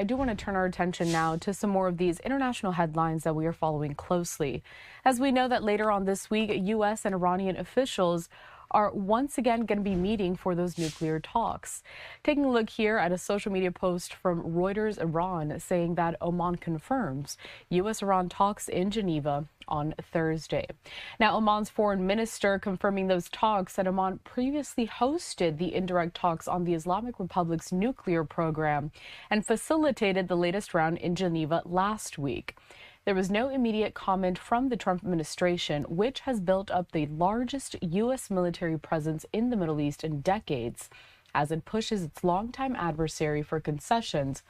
I do want to turn our attention now to some more of these international headlines that we are following closely. As we know that later on this week, U.S. and Iranian officials are once again going to be meeting for those nuclear talks. Taking a look here at a social media post from Reuters Iran saying that Oman confirms U.S.-Iran talks in Geneva on Thursday. Now, Oman's foreign minister confirming those talks said Oman previously hosted the indirect talks on the Islamic Republic's nuclear program and facilitated the latest round in Geneva last week. There was no immediate comment from the Trump administration, which has built up the largest U.S. military presence in the Middle East in decades, as it pushes its longtime adversary for concessions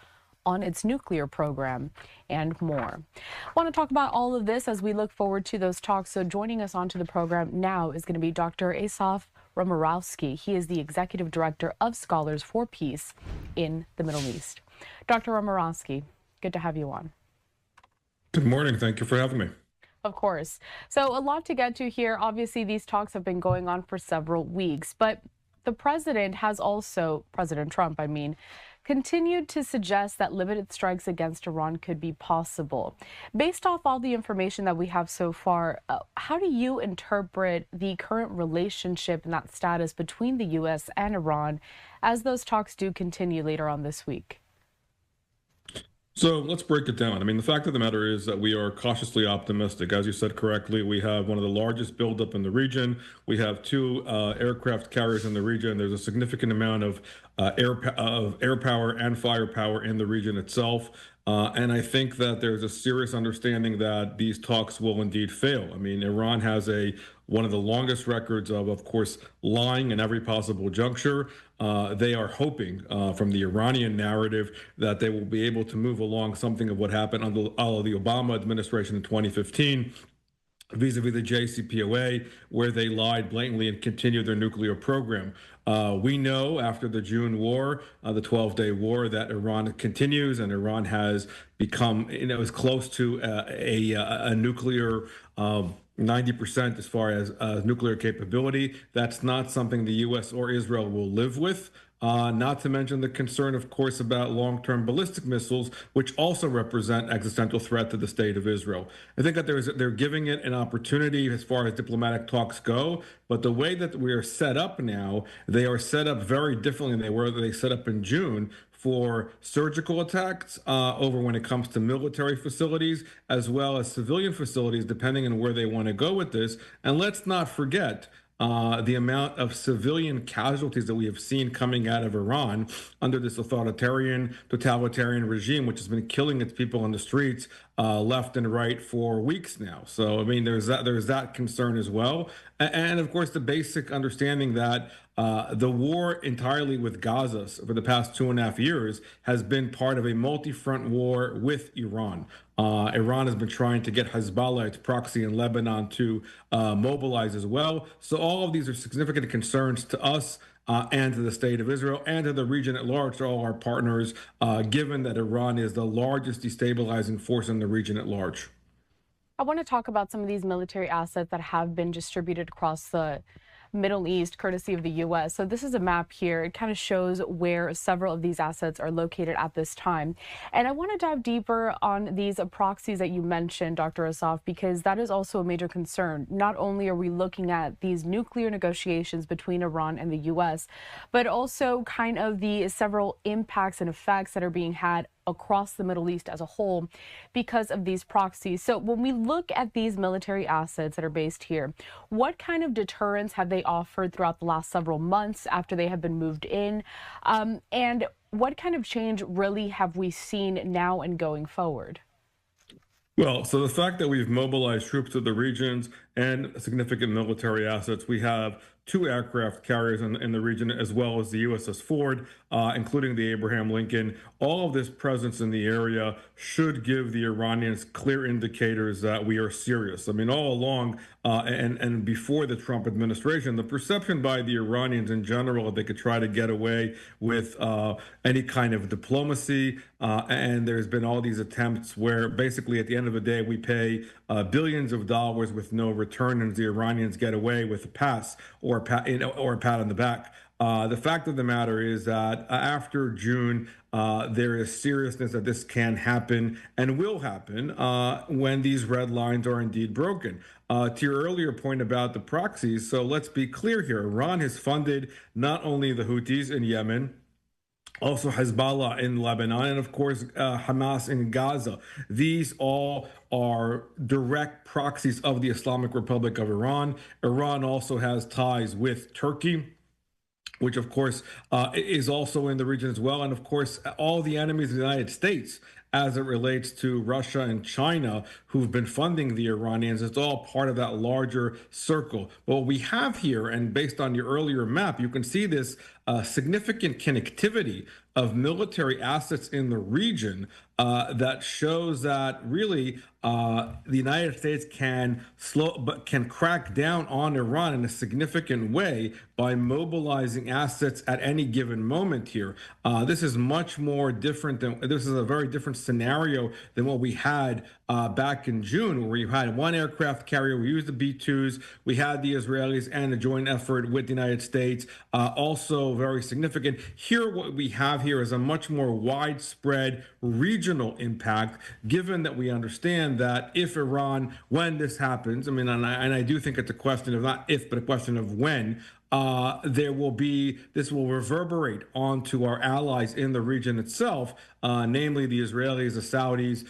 on its nuclear program and more. I want to talk about all of this as we look forward to those talks. So joining us onto the program now is going to be Dr. Asaf Romarowski. He is the Executive Director of Scholars for Peace in the Middle East. Dr. Romarowski, good to have you on. Good morning. Thank you for having me. Of course. So a lot to get to here. Obviously, these talks have been going on for several weeks, but the president has also, President Trump, continued to suggest that limited strikes against Iran could be possible. Based off all the information that we have so far, how do you interpret the current relationship and that status between the U.S. and Iran as those talks do continue later on this week? So let's break it down. The fact of the matter is that we are cautiously optimistic. As you said correctly, we have one of the largest buildup in the region. We have two aircraft carriers in the region. There's a significant amount of air power and firepower in the region itself. And I think that there's a serious understanding that these talks will indeed fail. Iran has one of the longest records of course, lying in every possible juncture. They are hoping from the Iranian narrative that they will be able to move along something of what happened under the Obama administration in 2015. Vis-a-vis the JCPOA, where they lied blatantly and continued their nuclear program. We know after the June war, the 12-day war, that Iran continues, and Iran has become, as close to a nuclear 90% as far as nuclear capability. That's not something the U.S. or Israel will live with. Not to mention the concern, of course, about long-term ballistic missiles, which also represent existential threat to the state of Israel. I think that they're giving it an opportunity as far as diplomatic talks go, but the way that we are set up now, they are set up very differently than they set up in June for surgical attacks over when it comes to military facilities, as well as civilian facilities, depending on where they want to go with this. And let's not forget the amount of civilian casualties that we have seen coming out of Iran under this authoritarian, totalitarian regime, which has been killing its people on the streets left and right for weeks now. So, there's that concern as well. And of course, the basic understanding that the war entirely with Gaza for the past 2.5 years has been part of a multi-front war with Iran. Iran has been trying to get Hezbollah, its proxy in Lebanon, to mobilize as well. So all of these are significant concerns to us and to the state of Israel and to the region at large, to all our partners, given that Iran is the largest destabilizing force in the region at large. I want to talk about some of these military assets that have been distributed across the Middle East, courtesy of the U.S. So this is a map here. It kind of shows where several of these assets are located at this time. And I want to dive deeper on these proxies that you mentioned, Dr. Asaf, because that is also a major concern. Not only are we looking at these nuclear negotiations between Iran and the U.S., but also kind of the several impacts and effects that are being had across the Middle East as a whole because of these proxies. So when we look at these military assets that are based here, what kind of deterrence have they offered throughout the last several months after they have been moved in? And what kind of change really have we seen now and going forward? Well, so the fact that we've mobilized troops to the regions and significant military assets, we have two aircraft carriers in the region, as well as the USS Ford, including the Abraham Lincoln. All of this presence in the area should give the Iranians clear indicators that we are serious. All along and before the Trump administration, the perception by the Iranians in general that they could try to get away with any kind of diplomacy. And there's been all these attempts where basically at the end of the day, we pay billions of dollars with no return, and the Iranians get away with a pass or a pat on the back. The fact of the matter is that after June, there is seriousness that this can happen and will happen when these red lines are indeed broken. To your earlier point about the proxies, so let's be clear here. Iran has funded not only the Houthis in Yemen, also Hezbollah in Lebanon, and of course Hamas in Gaza. These all are direct proxies of the Islamic Republic of Iran. Iran also has ties with Turkey, which of course is also in the region as well. And of course, all the enemies of the United States as it relates to Russia and China who've been funding the Iranians. It's all part of that larger circle. But what we have here, and based on your earlier map, you can see this significant connectivity of military assets in the region that shows that really the United States can crack down on Iran in a significant way by mobilizing assets at any given moment here. This is much more different than this is a very different scenario than what we had back in June, where you had one aircraft carrier. We used the B-2s. We had the Israelis and a joint effort with the United States, also very significant. Here, what we have here is a much more widespread regional impact, given that we understand that if Iran, when this happens, I mean, and I do think it's a question of not if, but a question of when, this will reverberate onto our allies in the region itself, namely the Israelis, the Saudis,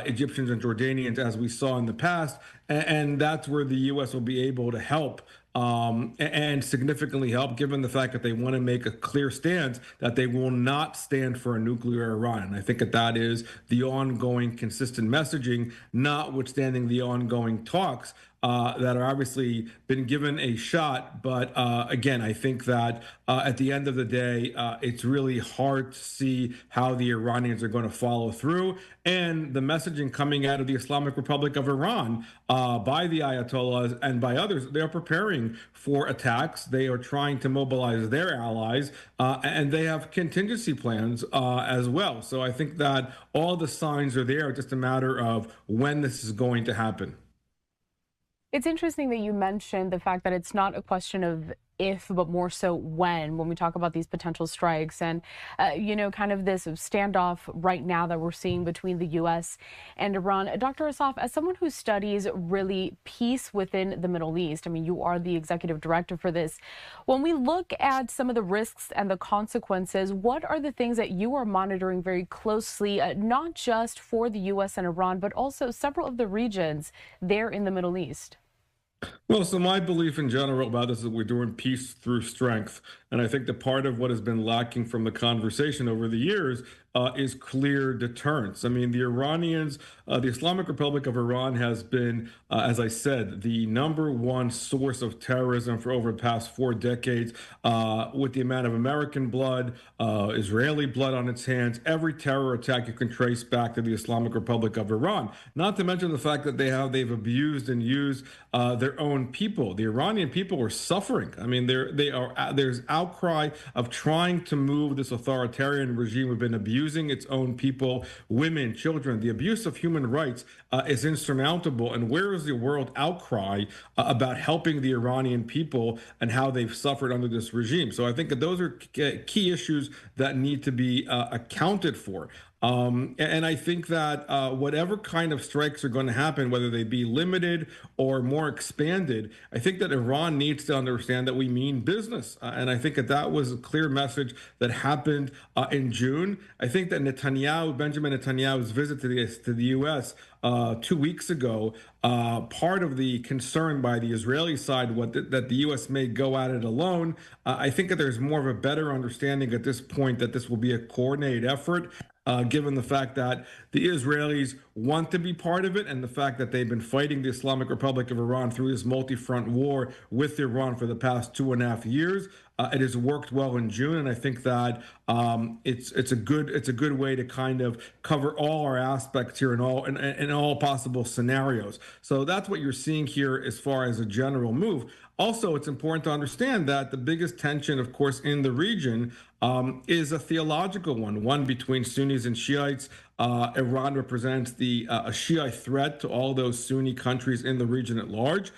Egyptians, and Jordanians, as we saw in the past. And that's where the U.S. will be able to help and significantly help, given the fact that they want to make a clear stance that they will not stand for a nuclear Iran. And I think that is the ongoing consistent messaging, notwithstanding the ongoing talks that are obviously been given a shot. But again, I think that at the end of the day, it's really hard to see how the Iranians are going to follow through. And the messaging coming out of the Islamic Republic of Iran by the Ayatollahs and by others, they are preparing for attacks. They are trying to mobilize their allies, and they have contingency plans as well. So I think that all the signs are there. It's just a matter of when this is going to happen. It's interesting that you mentioned the fact that it's not a question of if, but more so when we talk about these potential strikes and, kind of this standoff right now that we're seeing between the U.S. and Iran. Dr. Asaf, as someone who studies really peace within the Middle East, I mean, you are the executive director for this. When we look at some of the risks and the consequences, what are the things that you are monitoring very closely, not just for the U.S. and Iran, but also several of the regions there in the Middle East? Well, so my belief in general about this is we're doing peace through strength. And I think that part of what has been lacking from the conversation over the years is clear deterrence. I mean, the Iranians, the Islamic Republic of Iran has been, as I said, the #1 source of terrorism for over the past 4 decades, with the amount of American blood, Israeli blood on its hands. Every terror attack you can trace back to the Islamic Republic of Iran. Not to mention the fact that they've abused and used their own people. The Iranian people are suffering. I mean, there's outcry of trying to move this authoritarian regime. We've been abusing its own people, women, children. The abuse of human rights is insurmountable. And where is the world outcry about helping the Iranian people and how they've suffered under this regime? So I think that those are key issues that need to be accounted for. And I think that whatever kind of strikes are going to happen, whether they be limited or more expanded, I think that Iran needs to understand that we mean business. And I think that was a clear message that happened in June. I think that Benjamin Netanyahu's visit to the U.S. 2 weeks ago, part of the concern by the Israeli side that the U.S. may go at it alone. I think that there's more of a better understanding at this point that this will be a coordinated effort. Given the fact that the Israelis want to be part of it and the fact that they've been fighting the Islamic Republic of Iran through this multi-front war with Iran for the past 2.5 years. It has worked well in June, and I think that it's a good way to kind of cover all our aspects here in all possible scenarios. So that's what you're seeing here as far as a general move. Also, it's important to understand that the biggest tension, of course, in the region is a theological one between Sunnis and Shiites. Iran represents a Shiite threat to all those Sunni countries in the region at large.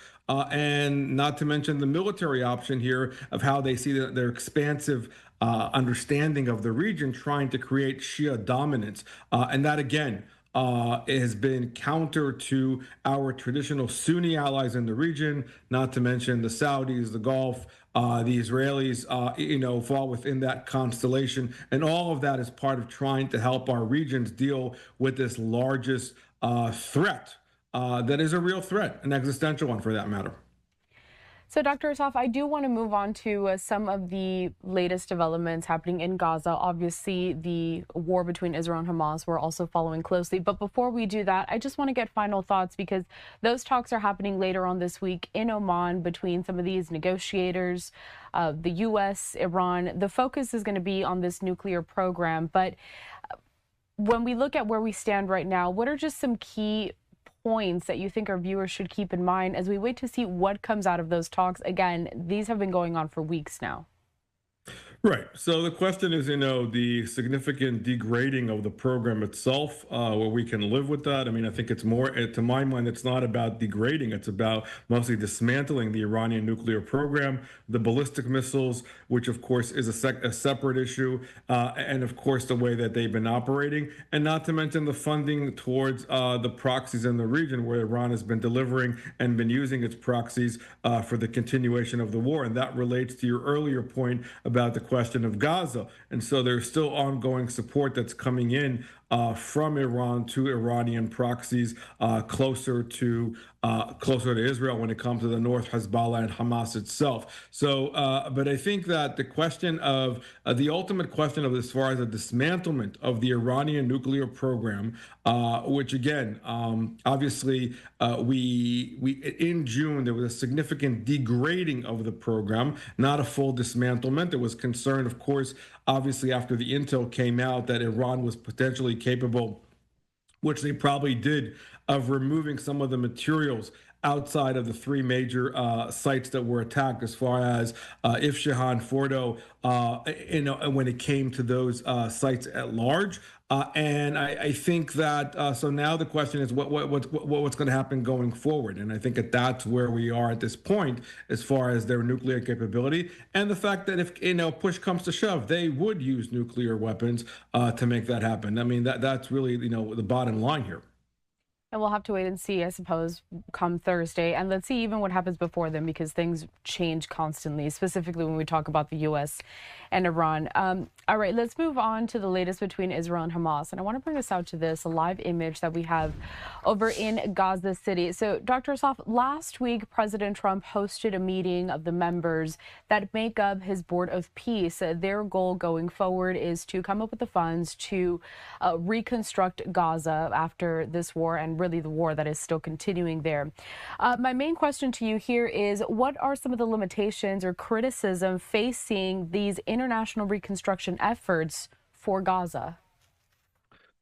and not to mention the military option here of how they see their expansive understanding of the region, trying to create Shia dominance. And that, again, it has been counter to our traditional Sunni allies in the region, not to mention the Saudis, the Gulf, the Israelis, fall within that constellation. And all of that is part of trying to help our regions deal with this largest threat that is a real threat, an existential one for that matter. So, Dr. Asaf, I do want to move on to some of the latest developments happening in Gaza. Obviously, the war between Israel and Hamas we're also following closely. But before we do that, I just want to get final thoughts because those talks are happening later on this week in Oman between some of these negotiators, the U.S., Iran. The focus is going to be on this nuclear program. But when we look at where we stand right now, what are just some key points that you think our viewers should keep in mind as we wait to see what comes out of those talks? Again, these have been going on for weeks now. Right. So the question is, the significant degrading of the program itself, where we can live with that. I mean, I think it's more, to my mind, it's not about degrading. It's about mostly dismantling the Iranian nuclear program, the ballistic missiles, which of course is a separate issue, and of course the way that they've been operating, and not to mention the funding towards the proxies in the region where Iran has been delivering and been using its proxies for the continuation of the war. And that relates to your earlier point about the question of Gaza. And so there's still ongoing support that's coming in from Iran to Iranian proxies closer to Israel when it comes to the North, Hezbollah and Hamas itself. So, but I think that the question of the ultimate question of as far as the dismantlement of the Iranian nuclear program, which again, obviously, we in June there was a significant degrading of the program, not a full dismantlement. There was concern, of course, obviously after the intel came out that Iran was potentially capable, which they probably did, of removing some of the materials outside of the three major sites that were attacked, as far as Ifshahan, Fordo, when it came to those sites at large. And I think that so now the question is what's going to happen going forward, and I think that's where we are at this point as far as their nuclear capability, and the fact that if push comes to shove, they would use nuclear weapons to make that happen. I mean that's really the bottom line here. And we'll have to wait and see, I suppose, come Thursday. And let's see even what happens before then, because things change constantly, specifically when we talk about the U.S. and Iran. All right, let's move on to the latest between Israel and Hamas. And I want to bring us out to this, a live image that we have over in Gaza City. So, Dr. Asaf, last week, President Trump hosted a meeting of the members that make up his Board of Peace. Their goal going forward is to come up with the funds to reconstruct Gaza after this war, and really the war that is still continuing there. My main question to you here is, what are some of the limitations or criticism facing these international reconstruction efforts for Gaza?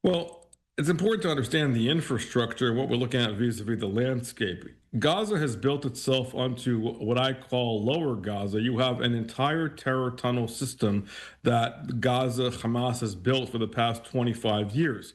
Well, it's important to understand the infrastructure, what we're looking at vis-a-vis the landscape. Gaza has built itself onto what I call lower Gaza. You have an entire terror tunnel system that Gaza Hamas has built for the past 25 years.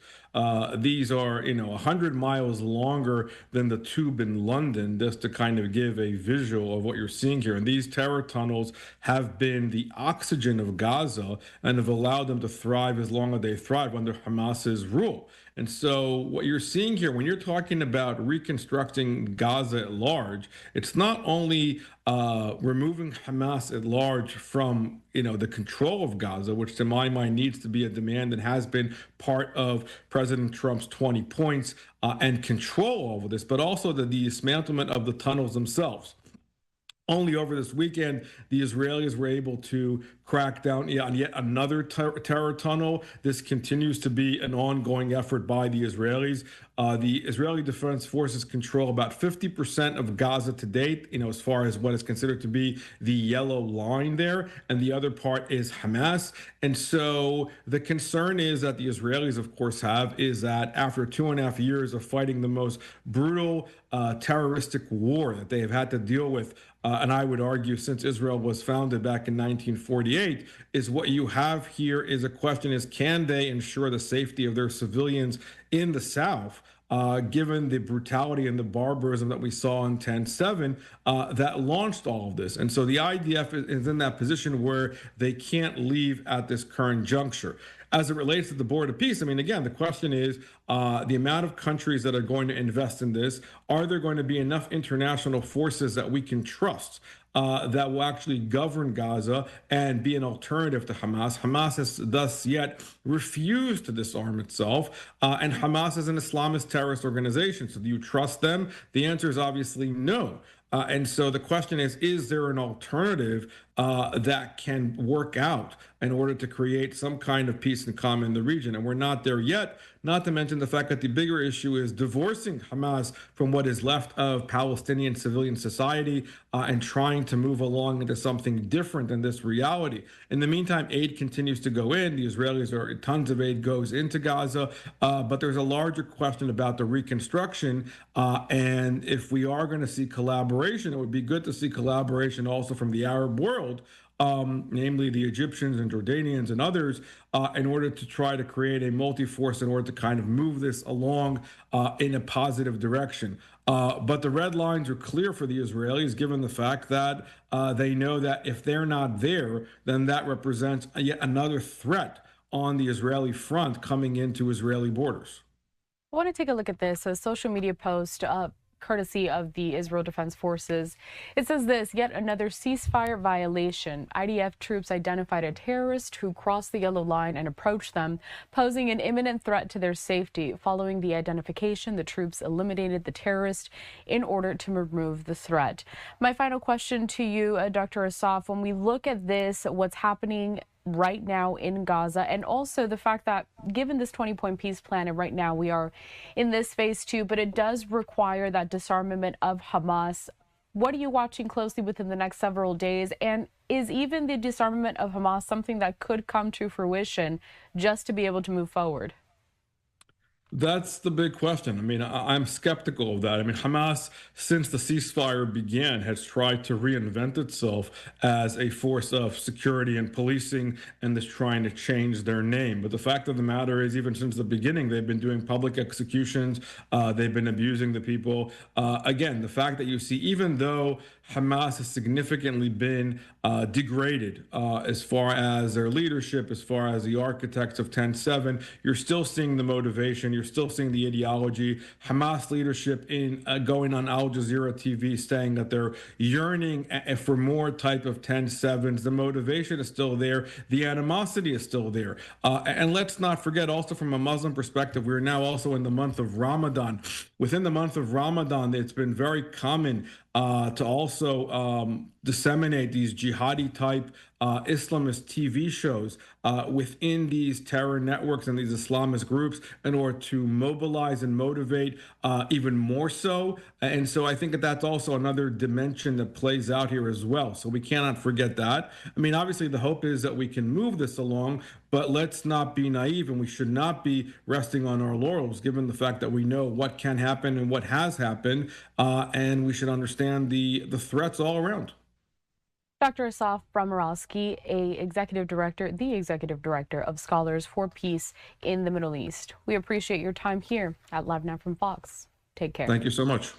These are, 100 miles longer than the tube in London, just to kind of give a visual of what you're seeing here. And these terror tunnels have been the oxygen of Gaza and have allowed them to thrive as long as they thrive under Hamas's rule. And so what you're seeing here, when you're talking about reconstructing Gaza at large, it's not only removing Hamas at large from, the control of Gaza, which to my mind needs to be a demand and has been part of President Trump's 20 points and control over this, but also the dismantlement of the tunnels themselves. Only over this weekend, the Israelis were able to crack down on yet another terror tunnel. This continues to be an ongoing effort by the Israelis. The Israeli Defense Forces control about 50% of Gaza to date, as far as what is considered to be the yellow line there. And the other part is Hamas. And so the concern is that the Israelis, of course, have is that after 2.5 years of fighting the most brutal terroristic war that they have had to deal with, and I would argue since Israel was founded back in 1948, create is what you have here is a question is, can they ensure the safety of their civilians in the South? Given the brutality and the barbarism that we saw in 10/7 that launched all of this. And so the IDF is in that position where they can't leave at this current juncture. As it relates to the board of peace, I mean, again, the question is the amount of countries that are going to invest in this. Are there going to be enough international forces that we can trust? That will actually govern Gaza and be an alternative to Hamas. Hamas has thus yet refused to disarm itself, and Hamas is an Islamist terrorist organization. So do you trust them? The answer is obviously no. And so the question is there an alternative that can work out in order to create some kind of peace and calm in the region? And we're not there yet, not to mention the fact that the bigger issue is divorcing Hamas from what is left of Palestinian civilian society and trying to move along into something different than this reality. In the meantime, aid continues to go in. The Israelis are tons of aid goes into Gaza, but there's a larger question about the reconstruction. And if we are going to see collaboration, it would be good to see collaboration also from the Arab world, namely the Egyptians and Jordanians and others, in order to try to create a multi-force in order to kind of move this along in a positive direction. But the red lines are clear for the Israelis, given the fact that they know that if they're not there, then that represents yet another threat on the Israeli front coming into Israeli borders. I want to take a look at this, a social media post courtesy of the Israel Defense Forces. It says this: yet another ceasefire violation. IDF troops identified a terrorist who crossed the yellow line and approached them, posing an imminent threat to their safety. Following the identification, the troops eliminated the terrorist in order to remove the threat. My final question to you, Dr. Asaf, when we look at this, what's happening right now in Gaza, and also the fact that given this 20-point peace plan, and right now we are in this phase 2, but it does require that disarmament of Hamas. What are you watching closely within the next several days? And is even the disarmament of Hamas something that could come to fruition just to be able to move forward? That's the big question. I mean, I'm skeptical of that. I mean, Hamas, since the ceasefire began, has tried to reinvent itself as a force of security and policing and is trying to change their name. But the fact of the matter is, even since the beginning, they've been doing public executions. They've been abusing the people. Again, the fact that you see, even though Hamas has significantly been degraded as far as their leadership, as far as the architects of 10/7, you're still seeing the motivation. You're still seeing the ideology. Hamas leadership in going on Al Jazeera TV saying that they're yearning for more type of 10/7s. The motivation is still there. The animosity is still there. And let's not forget, also from a Muslim perspective, we're now also in the month of Ramadan. Within the month of Ramadan, it's been very common to also disseminate these jihadi type Islamist TV shows within these terror networks and these Islamist groups in order to mobilize and motivate even more so. And so I think that that's also another dimension that plays out here as well. So we cannot forget that. I mean, obviously, the hope is that we can move this along, but let's not be naive, and we should not be resting on our laurels, given the fact that we know what can happen and what has happened, and we should understand the threats all around. Dr. Asaf Bramaralski, the executive director of Scholars for Peace in the Middle East. We appreciate your time here at Live Now from Fox. Take care. Thank you so much.